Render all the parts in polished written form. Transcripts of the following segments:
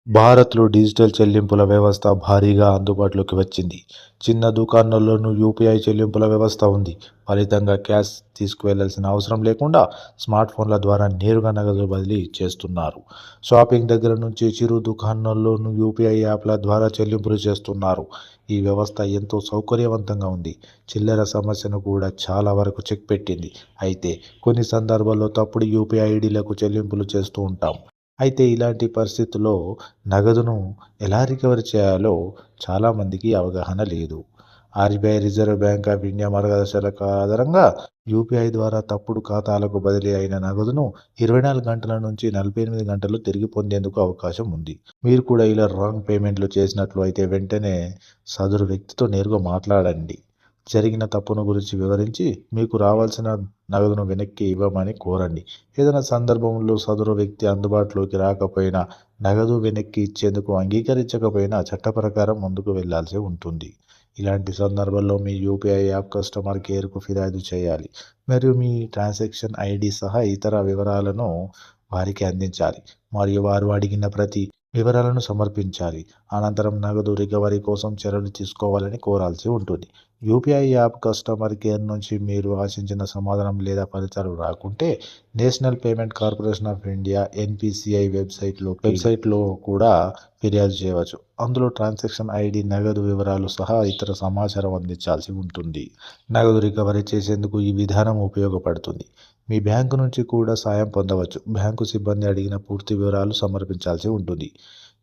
భారత్లో డిజిటల్ చెల్లింపుల వ్యవస్థ భారీగా అందుబాటులోకి వచ్చింది. చిన్న దుకాణాల్లోనూ యూపీఐ చెల్లింపుల వ్యవస్థ ఉంది. ఫలితంగా క్యాష్ తీసుకువెళ్లాల్సిన అవసరం లేకుండా స్మార్ట్ ఫోన్ల ద్వారా నేరుగా నగదు బదిలీ చేస్తున్నారు. షాపింగ్ దగ్గర నుంచి చిరు దుకాణాల్లోనూ యూపీఐ యాప్ల ద్వారా చెల్లింపులు చేస్తున్నారు. ఈ వ్యవస్థ ఎంతో సౌకర్యవంతంగా ఉంది. చిల్లర సమస్యను కూడా చాలా వరకు చెక్ పెట్టింది. అయితే కొన్ని సందర్భాల్లో తప్పుడు యూపీఐ ఐడీలకు చెల్లింపులు చేస్తూ ఉంటాం. అయితే ఇలాంటి పరిస్థితుల్లో నగదును ఎలా రికవరీ చేయాలో చాలామందికి అవగాహన లేదు. RBI reserve bank of India మార్గదర్శకాల ఆధారంగా యూపీఐ ద్వారా తప్పుడు ఖాతాలకు బదిలీ అయిన నగదును 24 గంటల నుంచి 48 గంటల్లో తిరిగి పొందేందుకు అవకాశం ఉంది. మీరు కూడా ఇలా రాంగ్ పేమెంట్లు చేసినట్లు అయితే వెంటనే సదరు వ్యక్తితో నేరుగా మాట్లాడండి. జరిగిన తప్పును గురించి వివరించి మీకు రావాల్సిన నగదును వెనక్కి ఇవ్వమని కోరండి. ఏదైనా సందర్భంలో సదరు వ్యక్తి అందుబాటులోకి రాకపోయినా, నగదు వెనక్కి ఇచ్చేందుకు అంగీకరించకపోయినా చట్ట ప్రకారం ముందుకు వెళ్లాల్సి ఉంటుంది. ఇలాంటి సందర్భాల్లో మీ యూపీఐ యాప్ కస్టమర్ కేర్కు ఫిర్యాదు చేయాలి మరియు మీ ట్రాన్సాక్షన్ ఐడి సహా ఇతర వివరాలను వారికి అందించాలి మరియు వారు అడిగిన ప్రతి వివరాలను సమర్పించాలి. అనంతరం నగదు రికవరీ కోసం చర్యలు తీసుకోవాలని కోరాల్సి ఉంటుంది. యూపీఐ యాప్ కస్టమర్ కేర్ నుంచి మీరు ఆశించిన సమాధానం లేదా ఫలితాలు రాకుంటే national payment corporation of India NPCI వెబ్సైట్లో కూడా ఫిర్యాదు చేయవచ్చు. అందులో ట్రాన్సాక్షన్ ఐడి, నగదు వివరాలు సహా ఇతర సమాచారం అందించాల్సి ఉంటుంది. నగదు రికవరీ చేసేందుకు ఈ విధానం ఉపయోగపడుతుంది. మీ బ్యాంకు నుంచి కూడా సాయం పొందవచ్చు. బ్యాంకు సిబ్బంది అడిగిన పూర్తి వివరాలు సమర్పించాల్సి ఉంటుంది.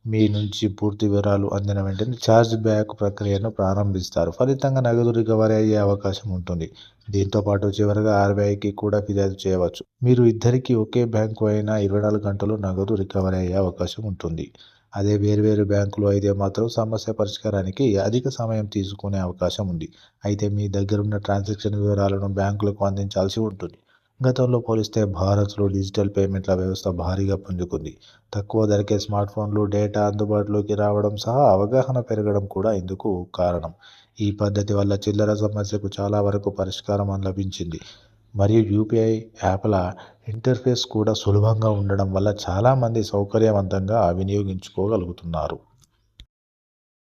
మీ నుంచి పూర్తి వివరాలు అందిన వెంటనే ఛార్జ్ బ్యాక్ ప్రక్రియను ప్రారంభిస్తారు. ఫలితంగా నగదు రికవరీ అయ్యే అవకాశం ఉంటుంది. దీంతో పాటు చివరగా ఆర్బీఐకి కూడా ఫిర్యాదు చేయవచ్చు. మీరు ఇద్దరికీ ఒకే బ్యాంకు అయినా 24 గంటలు నగదు రికవరీ అయ్యే అవకాశం ఉంటుంది. అదే వేర్వేరు బ్యాంకులు అయితే మాత్రం సమస్య పరిష్కారానికి అధిక సమయం తీసుకునే అవకాశం ఉంది. అయితే మీ దగ్గరున్న ట్రాన్సాక్షన్ వివరాలను బ్యాంకులకు అందించాల్సి ఉంటుంది. గతంలో పోలిస్తే భారత్లో డిజిటల్ పేమెంట్ల వ్యవస్థ భారీగా పుంజుకుంది. తక్కువ ధరకే స్మార్ట్ఫోన్లు, డేటా అందుబాటులోకి రావడం సహా అవగాహన పెరగడం కూడా ఇందుకు కారణం. ఈ పద్ధతి వల్ల చిల్లర సమస్యకు చాలా వరకు పరిష్కారం లభించింది మరియు యూపీఐ యాప్ల ఇంటర్ఫేస్ కూడా సులభంగా ఉండడం వల్ల చాలామంది సౌకర్యవంతంగా వినియోగించుకోగలుగుతున్నారు.